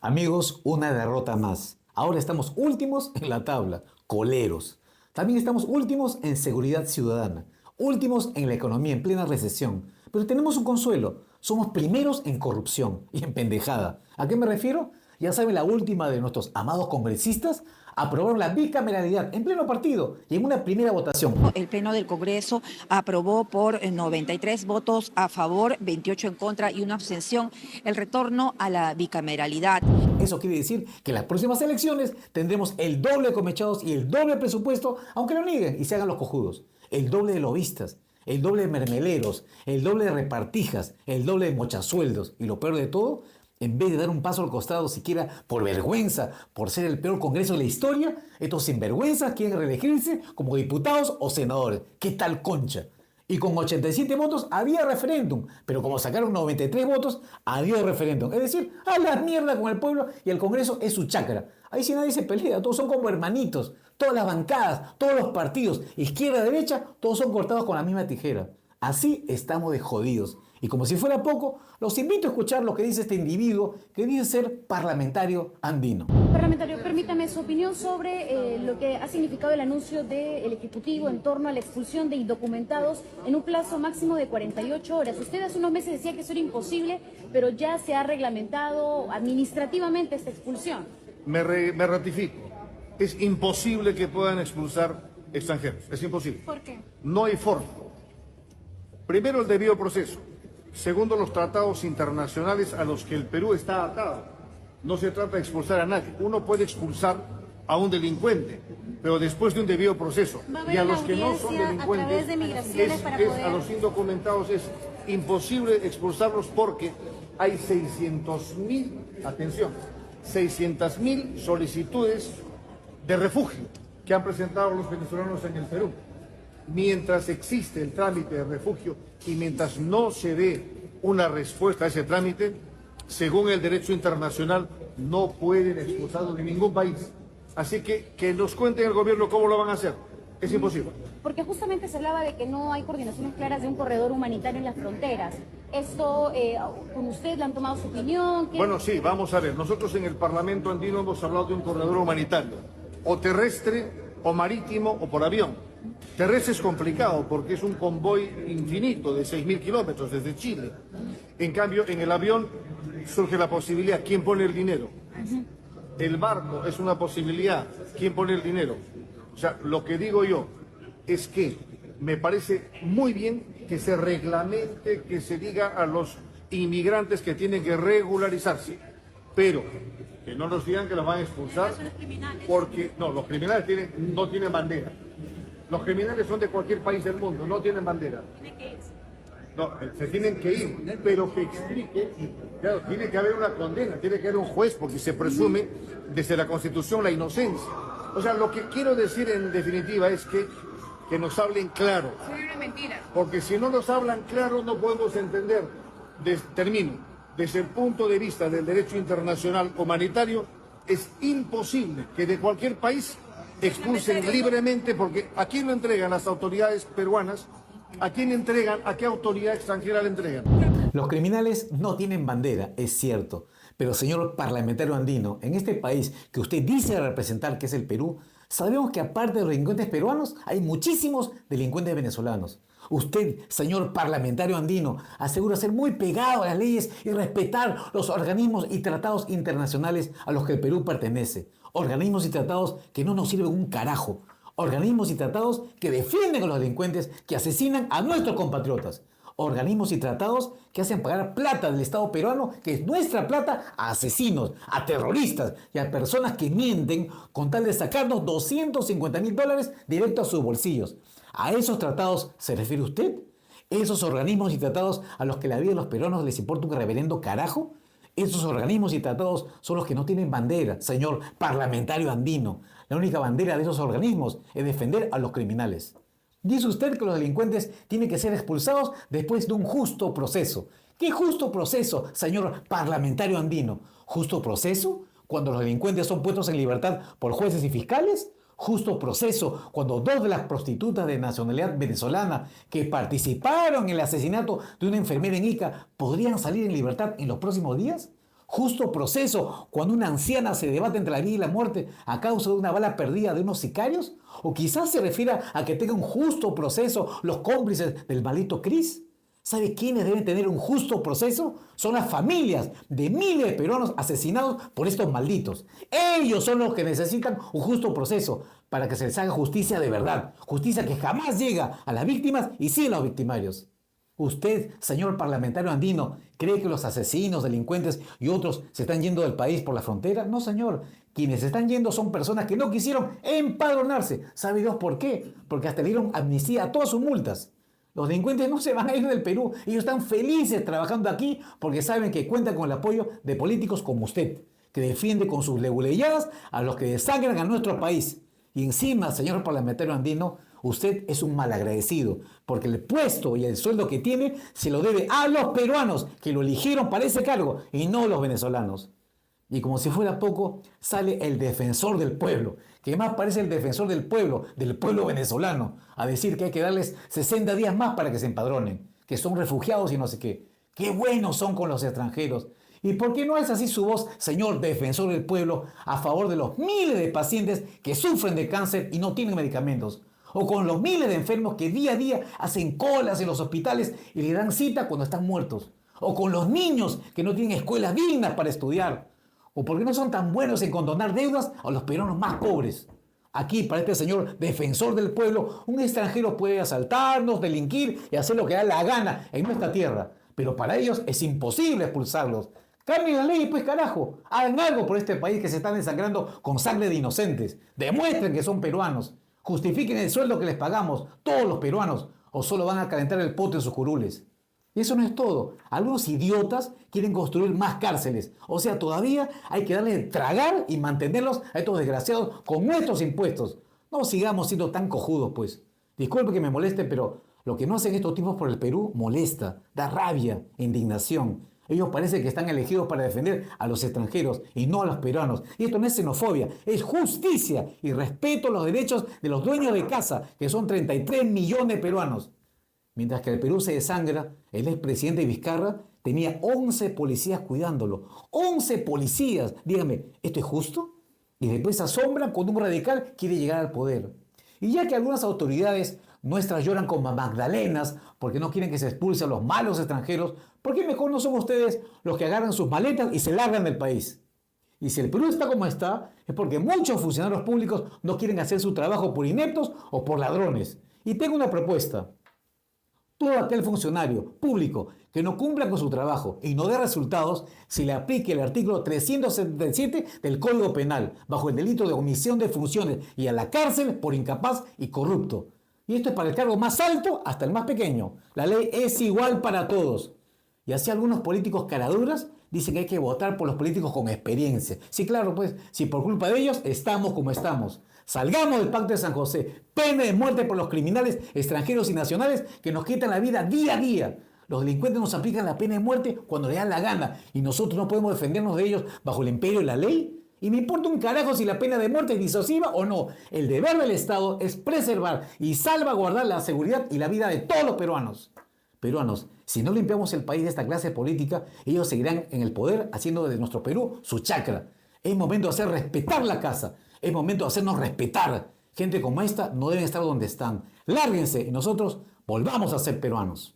Amigos, una derrota más. Ahora estamos últimos en la tabla, coleros. También estamos últimos en seguridad ciudadana, últimos en la economía en plena recesión. Pero tenemos un consuelo, somos primeros en corrupción y en pendejada. ¿A qué me refiero? Ya saben, la última de nuestros amados congresistas aprobaron la bicameralidad en pleno partido y en una primera votación. El Pleno del Congreso aprobó por 93 votos a favor, 28 en contra y una abstención el retorno a la bicameralidad. Eso quiere decir que en las próximas elecciones tendremos el doble de comechados y el doble de presupuesto, aunque lo nieguen y se hagan los cojudos. El doble de lobistas, el doble de mermeleros, el doble de repartijas, el doble de mochasueldos. Y lo peor de todo, en vez de dar un paso al costado siquiera por vergüenza, por ser el peor congreso de la historia, estos sinvergüenzas quieren reelegirse como diputados o senadores. ¿Qué tal concha? Y con 87 votos había referéndum, pero como sacaron 93 votos, había referéndum. Es decir, a la mierda con el pueblo y el Congreso es su chacra. Ahí sí nadie se pelea, todos son como hermanitos. Todas las bancadas, todos los partidos, izquierda, derecha, todos son cortados con la misma tijera. Así estamos de jodidos. Y como si fuera poco, los invito a escuchar lo que dice este individuo que dice ser parlamentario andino. Parlamentario, permítame su opinión sobre lo que ha significado el anuncio del Ejecutivo en torno a la expulsión de indocumentados en un plazo máximo de 48 horas. Usted hace unos meses decía que eso era imposible, pero ya se ha reglamentado administrativamente esta expulsión. Me ratifico. Es imposible que puedan expulsar extranjeros. Es imposible. ¿Por qué? No hay forma. Primero, el debido proceso. Segundo, los tratados internacionales a los que el Perú está atado. No se trata de expulsar a nadie. Uno puede expulsar a un delincuente, pero después de un debido proceso. Y a los que no son delincuentes, a los indocumentados es imposible expulsarlos porque hay 600.000, atención, 600.000 solicitudes de refugio que han presentado los venezolanos en el Perú. Mientras existe el trámite de refugio y mientras no se dé una respuesta a ese trámite, según el derecho internacional, no pueden expulsarlos de ningún país. Así que nos cuenten el gobierno cómo lo van a hacer. Es imposible. Porque justamente se hablaba de que no hay coordinaciones claras de un corredor humanitario en las fronteras. Esto, ¿con usted le han tomado su opinión? Bueno, sí, vamos a ver. Nosotros en el Parlamento andino hemos hablado de un corredor humanitario, o terrestre, o marítimo, o por avión. Terrestre es complicado porque es un convoy infinito de 6.000 kilómetros desde Chile. En cambio, en el avión surge la posibilidad, ¿quién pone el dinero? El barco es una posibilidad, ¿quién pone el dinero? O sea, lo que digo yo es que me parece muy bien que se reglamente, que se diga a los inmigrantes que tienen que regularizarse, pero que no nos digan que los van a expulsar, porque no, los criminales no tienen bandera. Los criminales son de cualquier país del mundo, no tienen bandera. No, se tienen que ir, pero que explique, claro, tiene que haber una condena, tiene que haber un juez, porque se presume desde la Constitución la inocencia. O sea, lo que quiero decir en definitiva es que nos hablen claro. Porque si no nos hablan claro no podemos entender, termino, desde el punto de vista del derecho internacional humanitario, es imposible que de cualquier país expulsen libremente, porque ¿a quién lo entregan las autoridades peruanas? ¿A quién entregan? ¿A qué autoridad extranjera le entregan? Los criminales no tienen bandera, es cierto. Pero señor parlamentario andino, en este país que usted dice representar, que es el Perú, sabemos que aparte de los delincuentes peruanos, hay muchísimos delincuentes venezolanos. Usted, señor parlamentario andino, asegura ser muy pegado a las leyes y respetar los organismos y tratados internacionales a los que el Perú pertenece. Organismos y tratados que no nos sirven un carajo. Organismos y tratados que defienden a los delincuentes que asesinan a nuestros compatriotas. Organismos y tratados que hacen pagar plata del Estado peruano, que es nuestra plata, a asesinos, a terroristas y a personas que mienten con tal de sacarnos $250.000 directo a sus bolsillos. ¿A esos tratados se refiere usted? ¿Esos organismos y tratados a los que la vida de los peruanos les importa un reverendo carajo? Esos organismos y tratados son los que no tienen bandera, señor parlamentario andino. La única bandera de esos organismos es defender a los criminales. Dice usted que los delincuentes tienen que ser expulsados después de un justo proceso. ¿Qué justo proceso, señor parlamentario andino? ¿Justo proceso cuando los delincuentes son puestos en libertad por jueces y fiscales? ¿Justo proceso cuando dos de las prostitutas de nacionalidad venezolana que participaron en el asesinato de una enfermera en Ica podrían salir en libertad en los próximos días? Justo proceso cuando una anciana se debate entre la vida y la muerte a causa de una bala perdida de unos sicarios. O quizás se refiere a que tenga un justo proceso los cómplices del maldito Cris. ¿Sabe quiénes deben tener un justo proceso? Son las familias de miles de peruanos asesinados por estos malditos. Ellos son los que necesitan un justo proceso para que se les haga justicia de verdad. Justicia que jamás llega a las víctimas y sí a los victimarios. Usted, señor parlamentario andino, ¿cree que los asesinos, delincuentes y otros se están yendo del país por la frontera? No, señor. Quienes se están yendo son personas que no quisieron empadronarse. ¿Sabe Dios por qué? Porque hasta le dieron amnistía a todas sus multas. Los delincuentes no se van a ir del Perú. Ellos están felices trabajando aquí porque saben que cuentan con el apoyo de políticos como usted, que defiende con sus leguleyadas a los que desangran a nuestro país. Y encima, señor parlamentario andino, usted es un malagradecido, porque el puesto y el sueldo que tiene se lo debe a los peruanos que lo eligieron para ese cargo y no los venezolanos. Y como si fuera poco, sale el defensor del pueblo, que más parece el defensor del pueblo venezolano, a decir que hay que darles 60 días más para que se empadronen, que son refugiados y no sé qué. ¡Qué buenos son con los extranjeros! ¿Y por qué no es así su voz, señor defensor del pueblo, a favor de los miles de pacientes que sufren de cáncer y no tienen medicamentos? O con los miles de enfermos que día a día hacen colas en los hospitales y le dan cita cuando están muertos. O con los niños que no tienen escuelas dignas para estudiar. ¿O por qué no son tan buenos en condonar deudas a los peruanos más pobres? Aquí, para este señor defensor del pueblo, un extranjero puede asaltarnos, delinquir y hacer lo que da la gana en nuestra tierra. Pero para ellos es imposible expulsarlos. Cambien la ley, pues carajo. Hagan algo por este país que se está desangrando con sangre de inocentes. Demuestren que son peruanos. Justifiquen el sueldo que les pagamos, todos los peruanos, o solo van a calentar el pote en sus curules. Y eso no es todo. Algunos idiotas quieren construir más cárceles. O sea, todavía hay que darles de tragar y mantenerlos a estos desgraciados con nuestros impuestos. No sigamos siendo tan cojudos, pues. Disculpe que me moleste, pero lo que no hacen estos tipos por el Perú molesta, da rabia, indignación. Ellos parece que están elegidos para defender a los extranjeros y no a los peruanos. Y esto no es xenofobia, es justicia y respeto a los derechos de los dueños de casa, que son 33 millones de peruanos. Mientras que el Perú se desangra, el expresidente Vizcarra tenía 11 policías cuidándolo. 11 policías. Dígame, ¿esto es justo? Y después se asombran cuando un radical quiere llegar al poder. Y ya que algunas autoridades nuestras lloran como Magdalenas porque no quieren que se expulse a los malos extranjeros, ¿por qué mejor no son ustedes los que agarran sus maletas y se largan del país? Y si el Perú está como está, es porque muchos funcionarios públicos no quieren hacer su trabajo por ineptos o por ladrones. Y tengo una propuesta. Todo aquel funcionario público que no cumpla con su trabajo y no dé resultados, se le aplique el artículo 377 del Código Penal, bajo el delito de omisión de funciones y a la cárcel por incapaz y corrupto. Y esto es para el cargo más alto hasta el más pequeño. La ley es igual para todos. Y así algunos políticos caraduras dicen que hay que votar por los políticos con experiencia. Sí, claro, pues, si por culpa de ellos estamos como estamos. Salgamos del Pacto de San José. Pena de muerte por los criminales extranjeros y nacionales que nos quitan la vida día a día. Los delincuentes nos aplican la pena de muerte cuando les da la gana y nosotros no podemos defendernos de ellos bajo el imperio de la ley. Y me importa un carajo si la pena de muerte es disuasiva o no. El deber del Estado es preservar y salvaguardar la seguridad y la vida de todos los peruanos. Peruanos, si no limpiamos el país de esta clase política, ellos seguirán en el poder haciendo de nuestro Perú su chacra. Es momento de hacer respetar la casa. Es momento de hacernos respetar. Gente como esta no deben estar donde están. Lárguense y nosotros volvamos a ser peruanos.